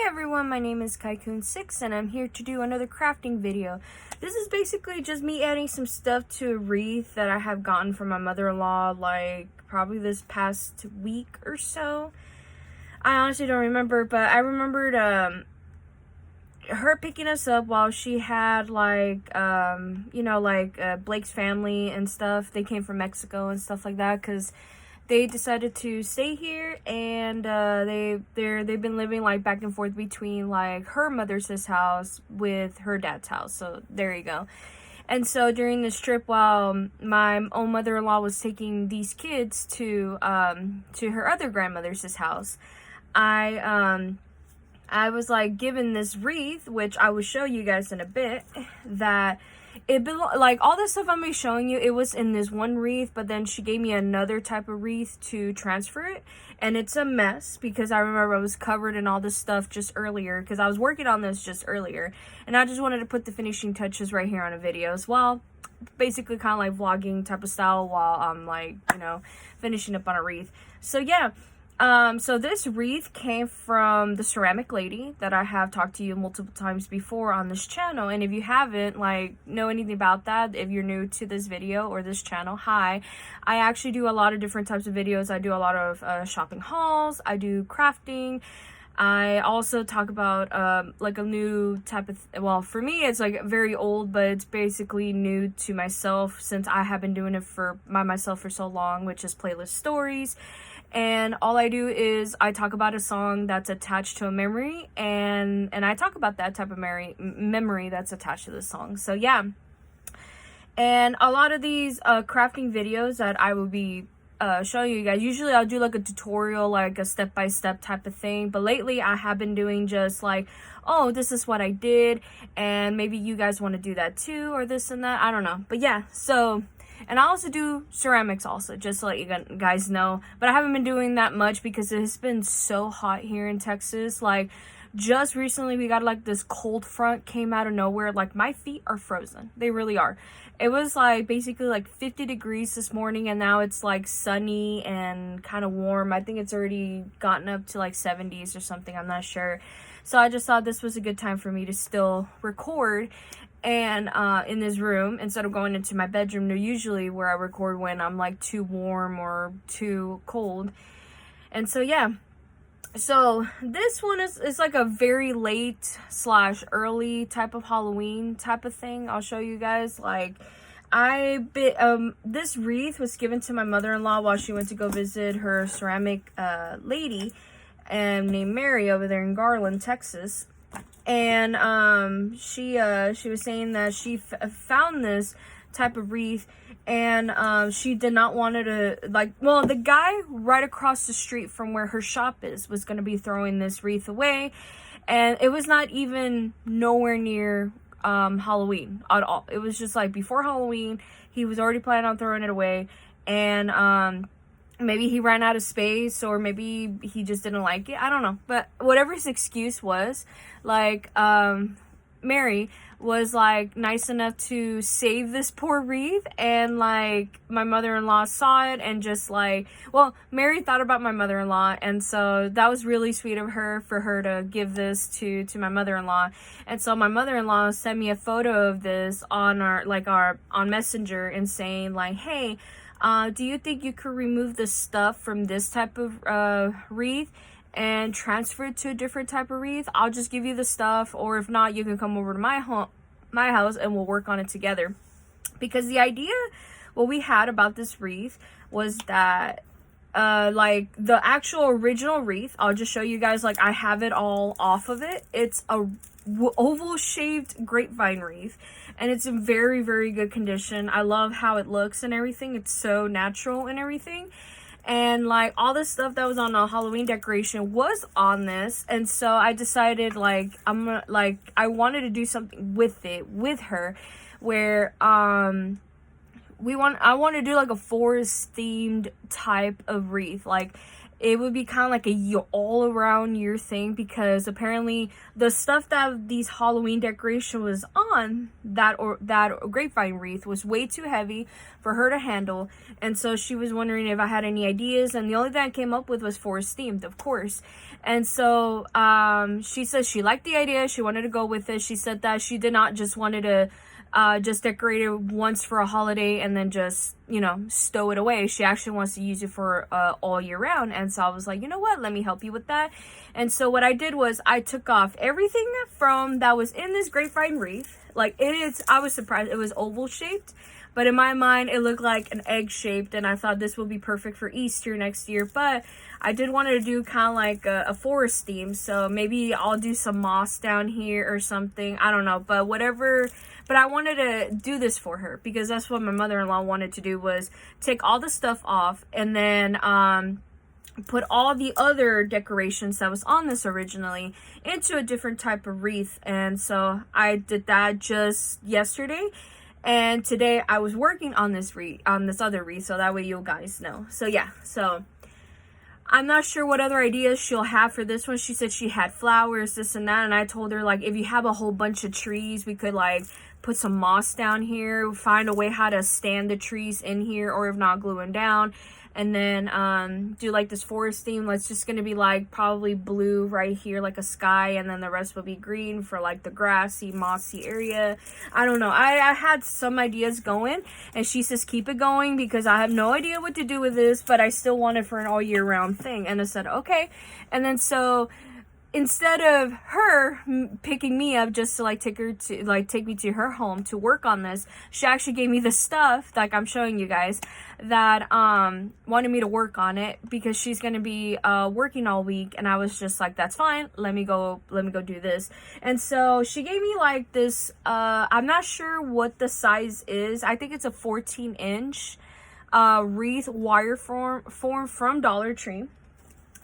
everyone, my name is Kaikun6 and I'm here to do another crafting video. This is basically just me adding some stuff to a wreath that I have gotten from my mother-in-law like probably this past week or so. I honestly don't remember, but I remembered her picking us up while she had like Blake's family and stuff. They came from Mexico and stuff like that because they decided to stay here, and they've been living like back and forth between like her mother's house with her dad's house. So there you go. And so during this trip, while my own mother-in-law was taking these kids to her other grandmother's house, I was like given this wreath, which I will show you guys in a bit, that it like all this stuff I'm gonna be showing you, it was in this one wreath, but then she gave me another type of wreath to transfer it, and it's a mess because I remember I was covered in all this stuff just earlier because I was working on this just earlier, and I just wanted to put the finishing touches right here on a video as well, basically kind of like vlogging type of style while I'm like, finishing up on a wreath. So yeah. So this wreath came from the ceramic lady that I have talked to you multiple times before on this channel. And if you haven't know anything about that, if you're new to this video or this channel, hi. I actually do a lot of different types of videos. I do a lot of shopping hauls. I do crafting. I also talk about like a new type of well, for me it's like very old, but it's basically new to myself since I have been doing it by myself for so long, which is playlist stories. And all I do is I talk about a song that's attached to a memory, and I talk about that type of memory that's attached to the song. So yeah. And a lot of these crafting videos that I will be showing you guys, usually I'll do like a tutorial, like a step-by-step type of thing, but lately I have been doing just like, oh, this is what I did, and maybe you guys want to do that too, or this and that, I don't know. But yeah, so, and I also do ceramics also, just to let you guys know, but I haven't been doing that much because it's been so hot here in Texas. Like just recently we got like this cold front came out of nowhere. Like my feet are frozen, they really are. It was like basically like 50 degrees this morning, and now it's like sunny and kind of warm. I think it's already gotten up to like 70s or something, I'm not sure. So I just thought this was a good time for me to still record and in this room instead of going into my bedroom, usually where I record when I'm like too warm or too cold. And so yeah. So this one is like a very late / early type of Halloween type of thing. I'll show you guys. Like this wreath was given to my mother-in-law while she went to go visit her ceramic lady named Mary over there in Garland, Texas. And she was saying that she found this type of wreath, and she did not want it to, like, well, the guy right across the street from where her shop was going to be throwing this wreath away, and it was not even nowhere near Halloween at all. It was just like before Halloween. He was already planning on throwing it away, and maybe he ran out of space, or maybe he just didn't like it. I don't know. But whatever his excuse was, like, Mary was like nice enough to save this poor wreath, and like my mother-in-law saw it and just like, well, Mary thought about my mother-in-law, and so that was really sweet of her for her to give this to my mother-in-law. And so my mother-in-law sent me a photo of this on on Messenger and saying like, hey, do you think you could remove the stuff from this type of wreath and transfer it to a different type of wreath? I'll just give you the stuff, or if not, you can come over to my house and we'll work on it together. Because the idea, what we had about this wreath was that like the actual original wreath, I'll just show you guys, like I have it all off of it. It's a oval shaped grapevine wreath, and it's in very, very good condition. I love how it looks and everything. It's so natural and everything. And like all the stuff that was on a Halloween decoration was on this, and so I decided like I wanted to do something with it with her, where I want to do like a forest themed type of wreath. Like it would be kind of like a all around year thing, because apparently the stuff that these Halloween decoration was on, that grapevine wreath, was way too heavy for her to handle. And so she was wondering if I had any ideas, and the only thing I came up with was forest themed, of course. And so she says she liked the idea, she wanted to go with it. She said that she did not just wanted to just decorate it once for a holiday and then just, you know, stow it away. She actually wants to use it for all year round. And so I was like, you know what, let me help you with that. And so what I did was I took off everything from that was in this grapevine wreath. Like, it is, I was surprised, it was oval shaped, but in my mind it looked like an egg shaped, and I thought this would be perfect for Easter next year. But I did want to do kind of like a forest theme, so maybe I'll do some moss down here or something, I don't know, but whatever. But I wanted to do this for her because that's what my mother-in-law wanted to do, was take all the stuff off and then put all the other decorations that was on this originally into a different type of wreath. And so I did that just yesterday, and today I was working on this other wreath, so that way you guys know. So yeah, so I'm not sure what other ideas she'll have for this one. She said she had flowers, this and that, and I told her, like, if you have a whole bunch of trees, we could like put some moss down here, find a way how to stand the trees in here, or if not, glue them down, and then do like this forest theme. That's just gonna be like probably blue right here, like a sky, and then the rest will be green for like the grassy, mossy area. I don't know, I had some ideas going, and she says keep it going because I have no idea what to do with this, but I still want it for an all year round thing. And I said okay. And then so instead of her picking me up just to like take me to her home to work on this, she actually gave me the stuff like I'm showing you guys that wanted me to work on it, because she's gonna be working all week. And I was just like, that's fine, let me go do this. And so she gave me like this I'm not sure what the size is, I think it's a 14-inch wreath wire form from Dollar Tree.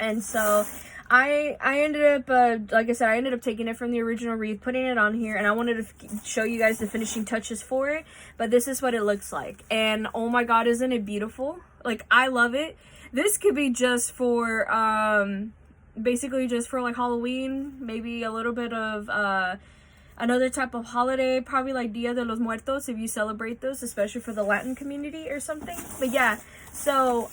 And so I ended up, like I said, I ended up taking it from the original wreath, putting it on here, and I wanted to show you guys the finishing touches for it. But this is what it looks like, and oh my god, isn't it beautiful? Like, I love it. This could be just for, basically just for like Halloween, maybe a little bit of, another type of holiday, probably like Dia de los Muertos, if you celebrate those, especially for the Latin community or something. But yeah, so,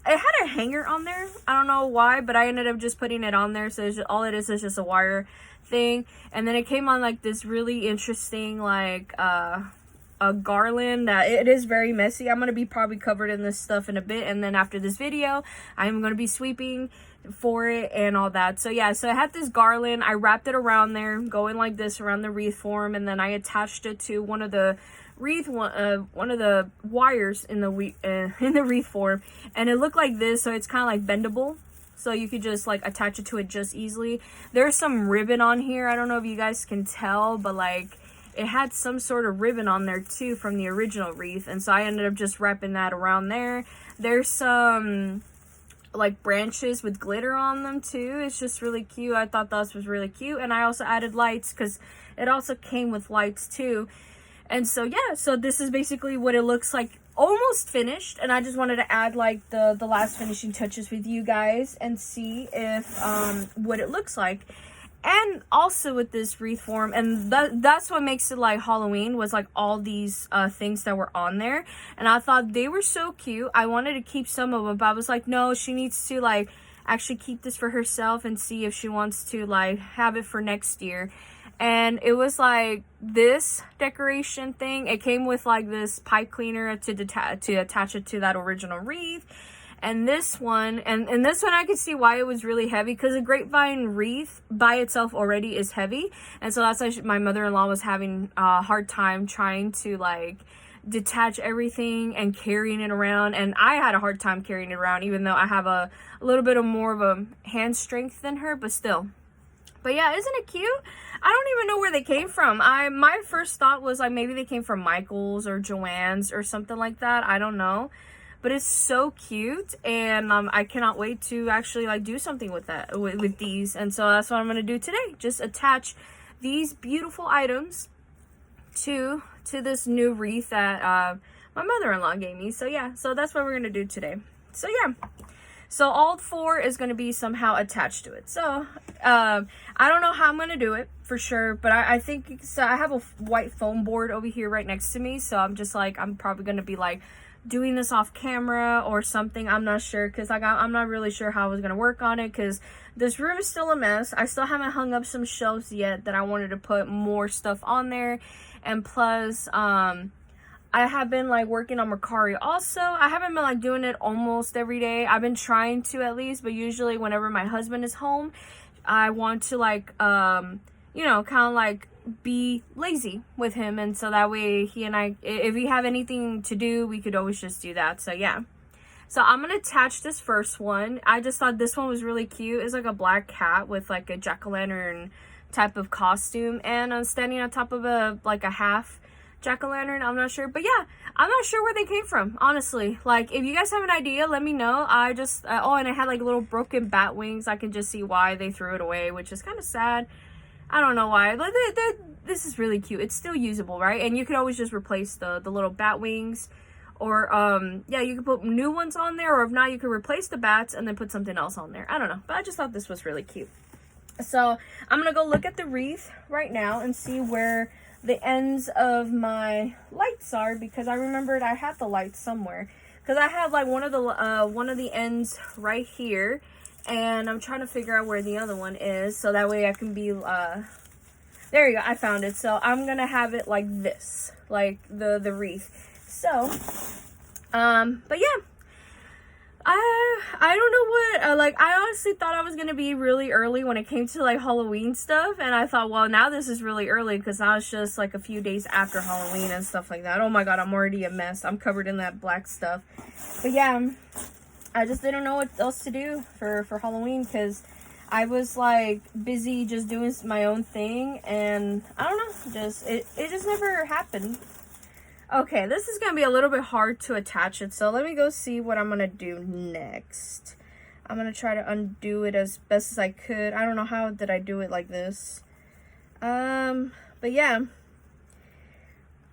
it had a hanger on there. I don't know why, but I ended up just putting it on there. So it's just, all it is just a wire thing. And then it came on like this really interesting, like, a garland that it is very messy. I'm going to be probably covered in this stuff in a bit. And then after this video, I'm going to be sweeping for it and all that. So yeah, so I had this garland. I wrapped it around there, going like this around the wreath form. And then I attached it to one of the wreath one of the wires in the wreath form, and it looked like this, so it's kind of like bendable, so you could just like attach it to it just easily. There's some ribbon on here, I don't know if you guys can tell, but like it had some sort of ribbon on there too from the original wreath, and so I ended up just wrapping that around there. There's some like branches with glitter on them too. It's just really cute. I thought this was really cute, and I also added lights because it also came with lights too. And so yeah, so this is basically what it looks like, almost finished. And I just wanted to add like the last finishing touches with you guys and see if what it looks like. And also with this wreath form, and that's what makes it like Halloween, was like all these things that were on there, and I thought they were so cute. I wanted to keep some of them, but I was like, no, she needs to like actually keep this for herself and see if she wants to like have it for next year. And it was like this decoration thing. It came with like this pipe cleaner to attach it to that original wreath. And this one, and this one I could see why it was really heavy, because a grapevine wreath by itself already is heavy. And so that's why my mother-in-law was having a hard time trying to like detach everything and carrying it around. And I had a hard time carrying it around, even though I have a little bit of more of a hand strength than her, but still. But yeah, isn't it cute? I don't even know where they came from. My first thought was like maybe they came from Michael's or Joann's or something like that. I don't know. But it's so cute, and I cannot wait to actually like do something with that, with these. And so that's what I'm going to do today. Just attach these beautiful items to this new wreath that my mother-in-law gave me. So yeah, so that's what we're going to do today. So yeah. So all 4 is going to be somehow attached to it. So I don't know how I'm going to do it for sure, but I think so. I have a white foam board over here right next to me, so I'm just like, I'm probably going to be like doing this off camera or something. I'm not sure, because I'm not really sure how I was going to work on it, because this room is still a mess. I still haven't hung up some shelves yet that I wanted to put more stuff on there. And plus, I have been like working on Mercari also. I haven't been like doing it almost every day. I've been trying to at least, but usually whenever my husband is home, I want to like, you know, kind of like be lazy with him. And so that way he and I, if we have anything to do, we could always just do that. So yeah. So I'm going to attach this first one. I just thought this one was really cute. It's like a black cat with like a jack-o'-lantern type of costume. And I'm standing on top of a half jack-o'-lantern. I'm not sure. But yeah, I'm not sure where they came from, honestly. Like, if you guys have an idea, let me know. I just, oh, and it had like little broken bat wings. I can just see why they threw it away, which is kind of sad. I don't know why. But this is really cute. It's still usable, right? And you could always just replace the little bat wings. Or, yeah, you could put new ones on there, or if not, you could replace the bats and then put something else on there. I don't know, but I just thought this was really cute. So, I'm gonna go look at the wreath right now and see where the ends of my lights are, because I remembered I had the lights somewhere. Because I have, like, one of the ends right here, and I'm trying to figure out where the other one is, so that way I can be, there you go, I found it. So, I'm gonna have it like this, like the wreath. So, but yeah, I don't know what, like, I honestly thought I was going to be really early when it came to, like, Halloween stuff, and I thought, well, now this is really early, because now it's just, like, a few days after Halloween and stuff like that. Oh my god, I'm already a mess. I'm covered in that black stuff. But yeah, I just didn't know what else to do for Halloween, because I was, like, busy just doing my own thing, and I don't know, just, it just never happened. Okay, this is going to be a little bit hard to attach it, so let me go see what I'm going to do next. I'm going to try to undo it as best as I could. I don't know how did I do it like this. But yeah.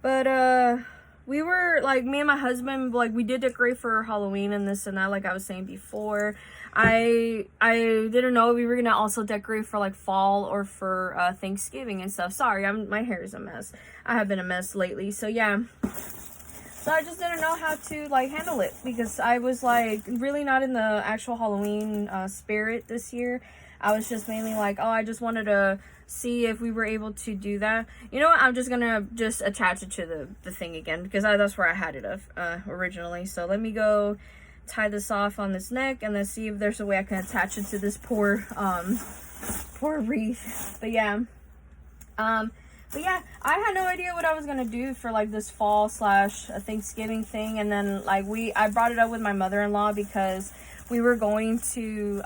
But, we were, like, me and my husband, like, we did decorate for Halloween and this and that, like I was saying before. I didn't know we were going to also decorate for, like, fall or for, Thanksgiving and stuff. Sorry, my hair is a mess. I have been a mess lately, so yeah. So I just didn't know how to, like, handle it, because I was, like, really not in the actual Halloween, spirit this year. I was just mainly like, oh, I just wanted to see if we were able to do that. You know what? I'm just gonna just attach it to the thing again, because that's where I had it originally. So let me go tie this off on this neck and then see if there's a way I can attach it to this poor wreath. But yeah. But yeah, I had no idea what I was gonna do for, like, this fall / Thanksgiving thing. And then, like, I brought it up with my mother-in-law, because we were going to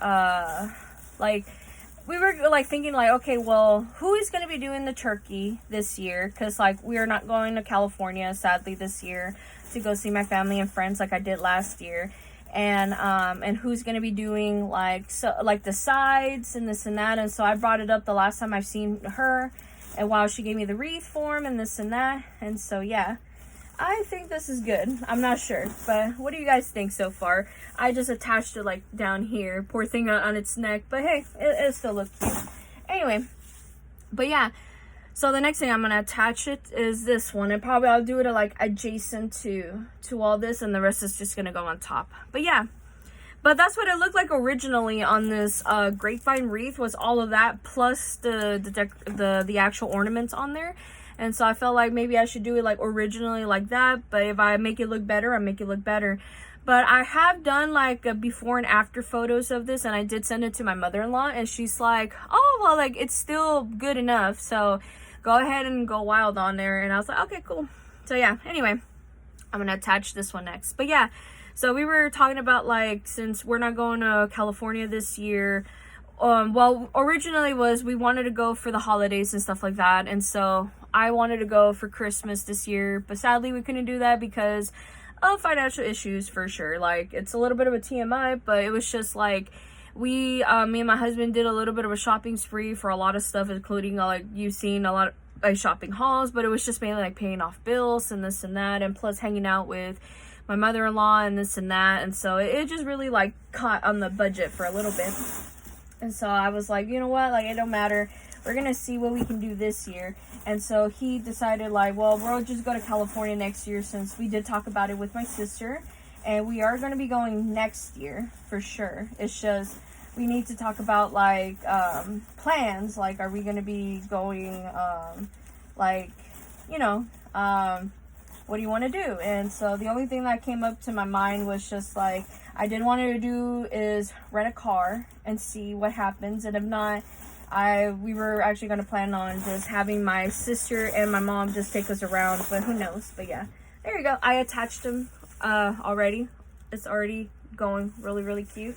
we were, like, thinking, like, okay, well, who is going to be doing the turkey this year? Because, like, we are not going to California, sadly, this year to go see my family and friends like I did last year. And who's going to be doing, like, the sides and this and that. And so I brought it up the last time I've seen her, and while she gave me the wreath form and this and that. And so, yeah. I think this is good. I'm not sure, but what do you guys think so far? I just attached it, like, down here. Poor thing on its neck, but hey, it still looks cute. Anyway, but yeah, so the next thing I'm going to attach it is this one, and probably I'll do it, like, adjacent to all this, and the rest is just going to go on top. But yeah, but that's what it looked like originally on this grapevine wreath, was all of that, plus the actual ornaments on there. And so I felt like maybe I should do it, like, originally like that. But if I make it look better, I make it look better. But I have done, like, a before and after photos of this. And I did send it to my mother-in-law. And she's like, oh, well, like, it's still good enough. So go ahead and go wild on there. And I was like, okay, cool. So yeah, anyway, I'm going to attach this one next. But yeah, so we were talking about, like, since we're not going to California this year, well, originally we wanted to go for the holidays and stuff like that. And so I wanted to go for Christmas this year, but sadly we couldn't do that because of financial issues, for sure. Like, it's a little bit of a TMI, but it was just like, me and my husband did a little bit of a shopping spree for a lot of stuff, including, like, you've seen a lot of, like, shopping hauls, but it was just mainly, like, paying off bills and this and that, and plus hanging out with my mother-in-law and this and that. And so it just really like caught on the budget for a little bit. And so I was like, you know what, like, it don't matter, we're gonna see what we can do this year. And so he decided, like, well, we'll just go to California next year, since we did talk about it with my sister, and we are going to be going next year for sure. It's just we need to talk about, like, plans, like, are we going to be going, like, you know, what do you want to do? And so the only thing that came up to my mind was just like, I did want to do is rent a car and see what happens. And if not, we were actually going to plan on just having my sister and my mom just take us around, but who knows. But yeah, there you go. I attached them already. It's already going really, really cute.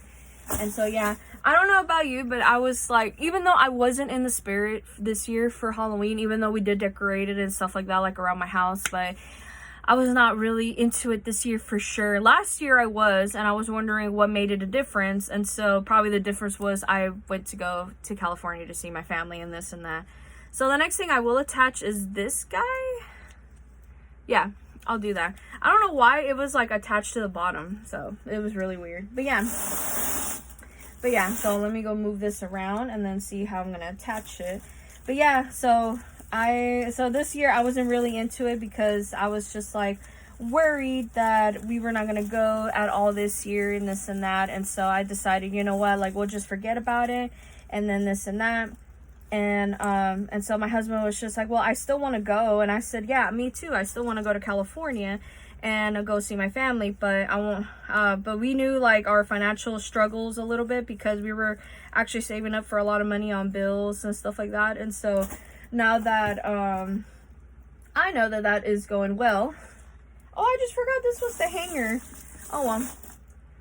And so yeah, I don't know about you, but I was like, even though I wasn't in the spirit this year for Halloween, even though we did decorate it and stuff like that, like around my house, but I was not really into it this year for sure. Last year I was, and I was wondering what made it a difference. And so probably the difference was I went to go to California to see my family and this and that. So the next thing I will attach is this guy. Yeah, I'll do that. I don't know why it was like attached to the bottom, so it was really weird. But yeah, so let me go move this around and then see how I'm gonna attach it. But yeah, so this year I wasn't really into it because I was just like worried that we were not gonna go at all this year and this and that. And so I decided, you know what, like, we'll just forget about it, and then this and that. And so my husband was just like, well, I still want to go. And I said, yeah, me too. I still want to go to California and go see my family, but I won't, but we knew like our financial struggles a little bit because we were actually saving up for a lot of money on bills and stuff like that. And so now that, I know that that is going well. Oh, I just forgot this was the hanger. Oh,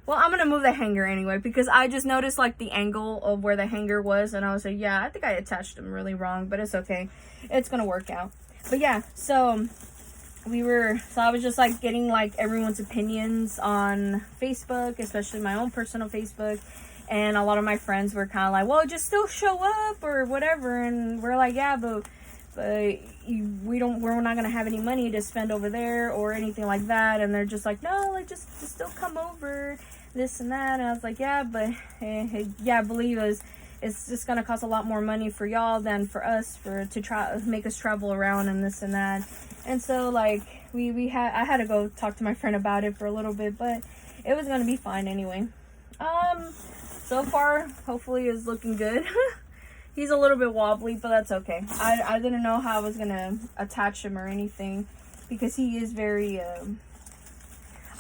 well, I'm gonna move the hanger anyway, because I just noticed like the angle of where the hanger was, and I was like, yeah, I think I attached them really wrong, but it's okay. It's gonna work out. But yeah, so I was just like getting like everyone's opinions on Facebook, especially my own personal Facebook. And a lot of my friends were kind of like, well, just still show up or whatever. And we're like, yeah, but we're not gonna have any money to spend over there or anything like that. And they're just like, no, like just still come over, this and that. And I was like, yeah, but yeah, believe us, it's just gonna cost a lot more money for y'all than for us to make us travel around and this and that. And so like I had to go talk to my friend about it for a little bit, but it was gonna be fine anyway. So far, hopefully it's looking good. He's a little bit wobbly, but that's okay. I didn't know how I was gonna attach him or anything, because he is very,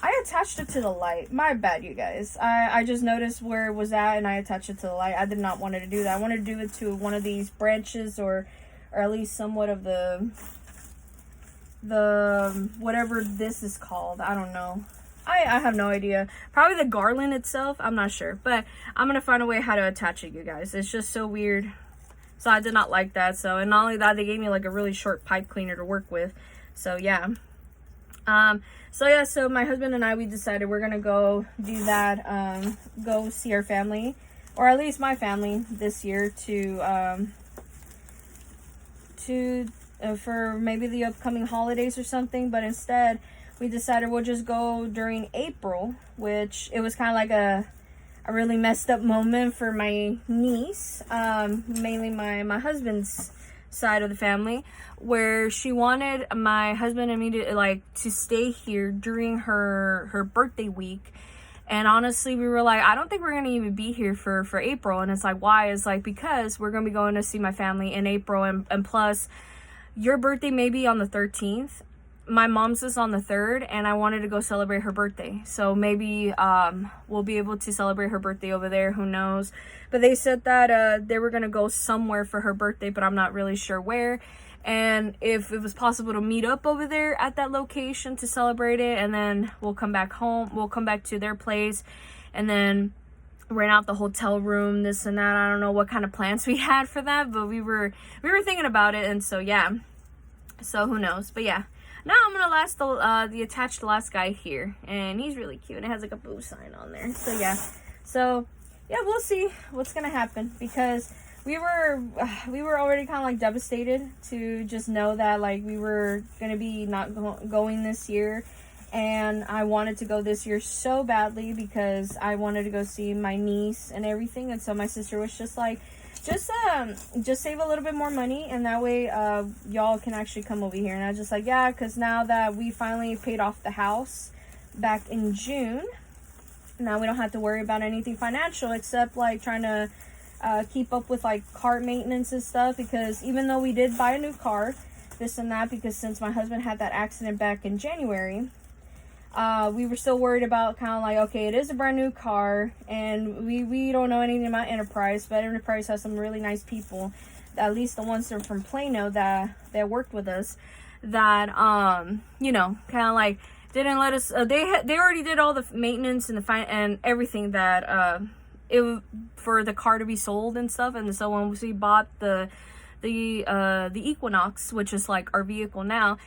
I attached it to the light. My bad, you guys. I just noticed where it was at and I attached it to the light. I did not want to do that. I wanted to do it to one of these branches or at least somewhat of the whatever this is called. I don't know. I have no idea. Probably the garland itself. I'm not sure. But I'm going to find a way how to attach it, you guys. It's just so weird. So I did not like that. So, and not only that, they gave me like a really short pipe cleaner to work with. So yeah. So my husband and I, we decided we're going to go do that. Go see our family. Or at least my family this year for maybe the upcoming holidays or something. But instead, we decided we'll just go during April, which it was kind of like a really messed up moment for my niece, mainly my husband's side of the family, where she wanted my husband and me to stay here during her birthday week. And honestly, we were like, I don't think we're going to even be here for April. And it's like, why? It's like, because we're going to be going to see my family in April. And plus, your birthday may be on the 13th. My mom's is on the 3rd, and I wanted to go celebrate her birthday. So maybe we'll be able to celebrate her birthday over there. Who knows? But they said that they were going to go somewhere for her birthday, but I'm not really sure where. And if it was possible to meet up over there at that location to celebrate it, and then we'll come back home. We'll come back to their place, and then rent out the hotel room, this and that. I don't know what kind of plans we had for that, but we were thinking about it. And so yeah, so who knows? But yeah, now I'm gonna attach the last guy here, and he's really cute. It has like a boo sign on there. So yeah, we'll see what's gonna happen, because we were already kind of like devastated to just know that like we were gonna be not going this year. and I wanted to go this year so badly because I wanted to go see my niece and everything. And so my sister was just like, just save a little bit more money, and that way y'all can actually come over here. And I was just like, yeah, because now that we finally paid off the house back in June, now we don't have to worry about anything financial except like trying to keep up with like car maintenance and stuff, because even though we did buy a new car, this and that, because since my husband had that accident back in January, we were still worried about kind of like, okay, it is a brand new car, and we don't know anything about Enterprise, but Enterprise has some really nice people, at least the ones that are from Plano that worked with us, that you know, kind of like didn't let us, they already did all the maintenance and and everything that for the car to be sold and stuff. And so when we bought the Equinox, which is like our vehicle now,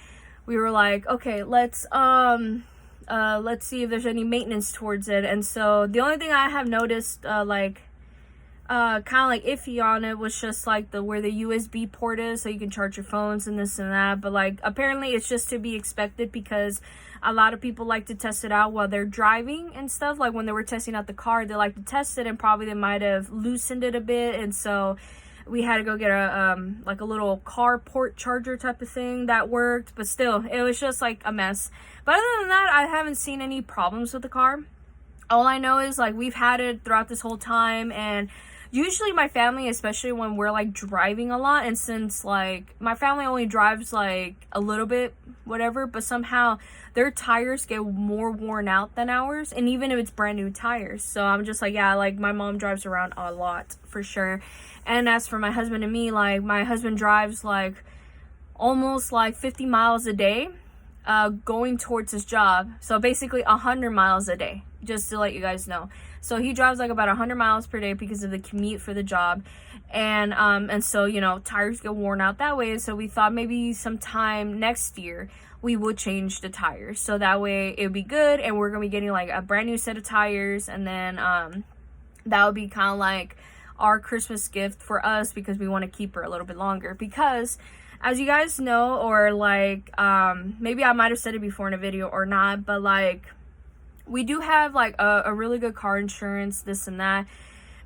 we were like, okay, let's see if there's any maintenance towards it. And so the only thing I have noticed kind of like iffy on it was just like where the USB port is, so you can charge your phones and this and that. But like apparently it's just to be expected, because a lot of people like to test it out while they're driving and stuff. Like when they were testing out the car, they like to test it, and probably they might have loosened it a bit. And so we had to go get a like a little car port charger type of thing that worked, but still it was just like a mess. But other than that, I haven't seen any problems with the car. All I know is like we've had it throughout this whole time, and usually my family, especially when we're like driving a lot, and since like my family only drives like a little bit whatever, but somehow their tires get more worn out than ours, and even if it's brand new tires. So I'm just like, yeah, like my mom drives around a lot for sure. And as for my husband and me, like my husband drives like almost like 50 miles a day going towards his job. So basically 100 miles a day, just to let you guys know. So he drives like about 100 miles per day because of the commute for the job. And so, you know, tires get worn out that way. So we thought maybe sometime next year we would change the tires, so that way it would be good, and we're gonna be getting like a brand new set of tires. And then that would be kind of like our Christmas gift for us, because we want to keep her a little bit longer. Because as you guys know, or like maybe I might have said it before in a video or not, but like we do have like a really good car insurance, this and that,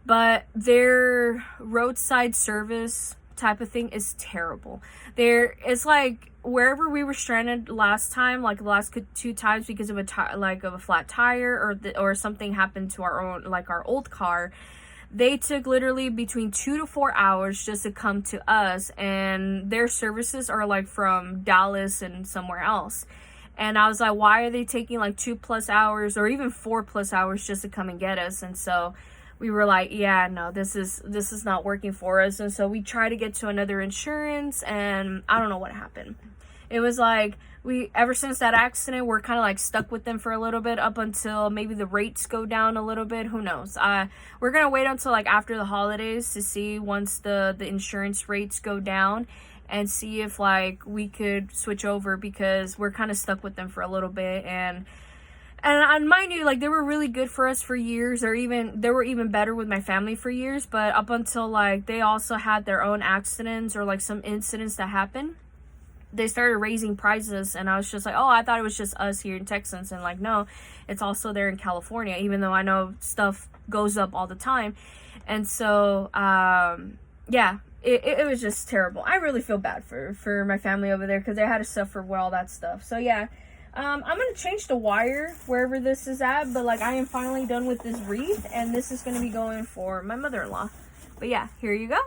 but their roadside service type of thing is terrible. It's like wherever we were stranded last time, like the last 2 times, because of a flat tire, or something happened to our old car, they took literally between 2 to 4 hours just to come to us, and their services are like from Dallas and somewhere else. And I was like, why are they taking like 2+ hours or even 4+ hours just to come and get us? And so we were like, yeah, no, this is not working for us. And so we tried to get to another insurance, and I don't know what happened. It was like ever since that accident, we're kind of like stuck with them for a little bit, up until maybe the rates go down a little bit. Who knows? We're gonna wait until like after the holidays to see, once the insurance rates go down, and see if like we could switch over, because we're kind of stuck with them for a little bit. And mind you, like they were really good for us for years, or they were even better with my family for years. But up until like they also had their own accidents, or like some incidents that happened, they started raising prices. And I was just like, oh, I thought it was just us here in Texas. And like, no, it's also there in California, even though I know stuff goes up all the time. And so yeah, it was just terrible. I really feel bad for my family over there, because they had to suffer with all that stuff. So yeah, I'm gonna change the wire wherever this is at, but like I am finally done with this wreath, and this is gonna be going for my mother-in-law. But yeah, here you go.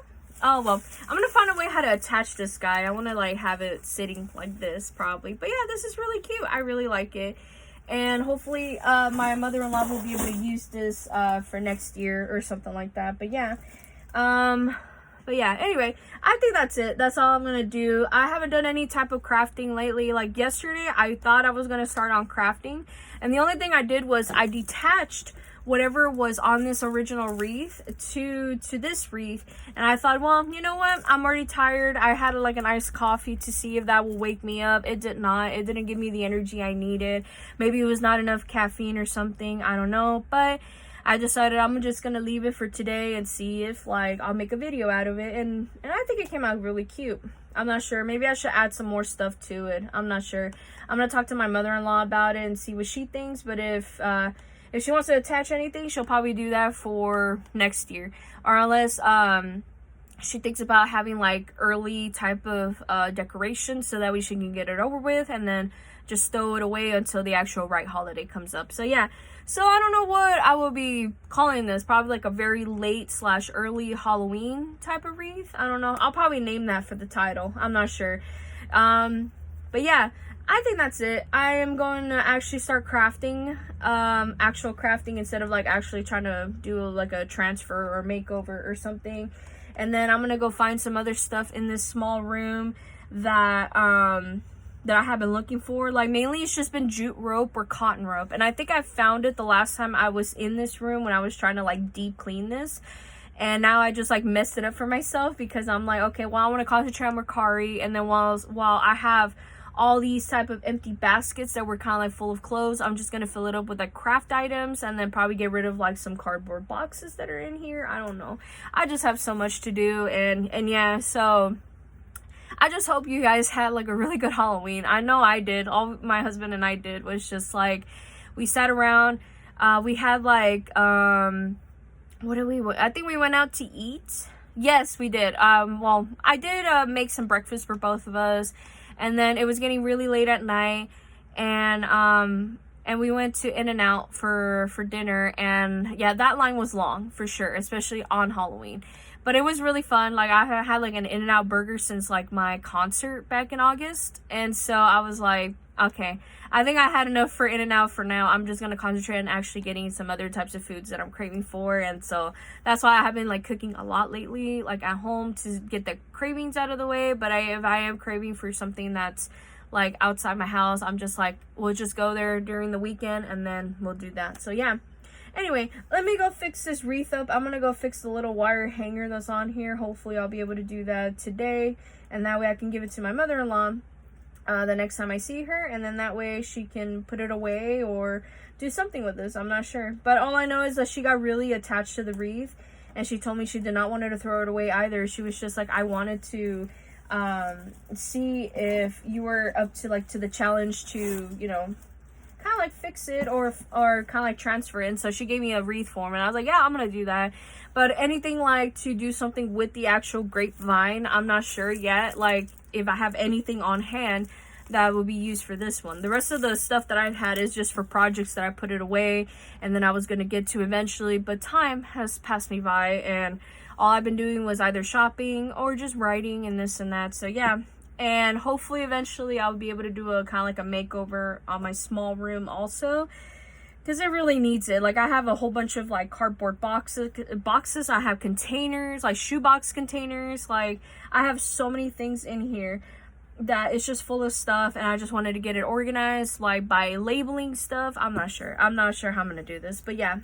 Oh, well, I'm gonna find a way how to attach this guy. I want to like have it sitting like this probably. But yeah, this is really cute. I really like it. And hopefully my mother-in-law will be able to use this for next year or something like that. But yeah. But yeah, anyway, I think that's it. That's all I'm gonna do. I haven't done any type of crafting lately. Like yesterday, I thought I was gonna start on crafting, and the only thing I did was I detached whatever was on this original wreath to this wreath. And I thought, well, you know what, I'm already tired. I had like an iced coffee to see if that will wake me up. It did not. It didn't give me the energy I needed. Maybe it was not enough caffeine or something, I don't know. But I decided I'm just gonna leave it for today and see if like I'll make a video out of it. And I think it came out really cute. I'm not sure. Maybe I should add some more stuff to it. I'm not sure. I'm gonna talk to my mother-in-law about it and see what she thinks. But if she wants to attach anything, she'll probably do that for next year, or unless she thinks about having like early type of decoration, so that way she can get it over with and then just stow it away until the actual right holiday comes up. So yeah, so I don't know what I will be calling this. Probably like a very late / early Halloween type of wreath. I don't know. I'll probably name that for the title. I'm not sure. But yeah, I think that's it. I am going to actually start crafting, actual crafting, instead of like actually trying to do like a transfer or makeover or something. And then I'm going to go find some other stuff in this small room that that I have been looking for. Like mainly it's just been jute rope or cotton rope, and I think I found it the last time I was in this room when I was trying to like deep clean this, and now I just like messed it up for myself because I'm like, okay, well I want to concentrate on Mercari, and then while I have all these type of empty baskets that were kind of like full of clothes, I'm just gonna fill it up with like craft items, and then probably get rid of like some cardboard boxes that are in here. I don't know, I just have so much to do. And yeah, so I just hope you guys had like a really good Halloween. I know I did. All my husband and I did was just like, we sat around, we had like what did we, I think we went out to eat. Yes, we did. Well, I did make some breakfast for both of us, and then it was getting really late at night, and we went to In-N-Out for dinner, and yeah, that line was long for sure, especially on Halloween. But it was really fun. Like I had like an In-N-Out burger since like my concert back in August, and so I was like, okay, I think I had enough for In-N-Out for now. I'm just gonna concentrate on actually getting some other types of foods that I'm craving for, and so that's why I have been like cooking a lot lately, like at home, to get the cravings out of the way. But if I am craving for something that's like outside my house, I'm just like, we'll just go there during the weekend and then we'll do that. So yeah. Anyway, let me go fix this wreath up. I'm gonna go fix the little wire hanger that's on here. Hopefully I'll be able to do that today, and that way I can give it to my mother-in-law the next time I see her, and then that way she can put it away or do something with this. I'm not sure, but all I know is that she got really attached to the wreath, and she told me she did not want her to throw it away either. She was just like, I wanted to see if you were up to like to the challenge to, you know, kind of like fix it or kind of like transfer it. And so she gave me a wreath form, and I was like, yeah, I'm gonna do that. But anything like to do something with the actual grapevine, I'm not sure yet, like if I have anything on hand that will be used for this one. The rest of the stuff that I've had is just for projects that I put it away and then I was gonna get to eventually, but time has passed me by, and all I've been doing was either shopping or just writing and this and that. So yeah. And hopefully eventually I'll be able to do a kind of like a makeover on my small room also, because it really needs it. Like I have a whole bunch of like cardboard boxes. I have containers, like shoebox containers. Like I have so many things in here that it's just full of stuff, and I just wanted to get it organized, like by labeling stuff. I'm not sure how I'm gonna do this, but yeah.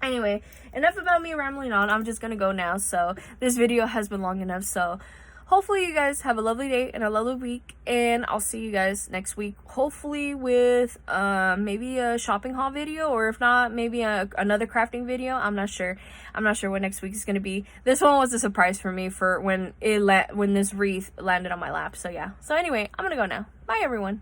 Anyway, enough about me rambling on. I'm just gonna go now. So this video has been long enough. So hopefully you guys have a lovely day and a lovely week, and I'll see you guys next week, hopefully with maybe a shopping haul video, or if not, maybe another crafting video. I'm not sure what next week is going to be. This one was a surprise for me for when this wreath landed on my lap. So yeah, so anyway, I'm gonna go now. Bye everyone.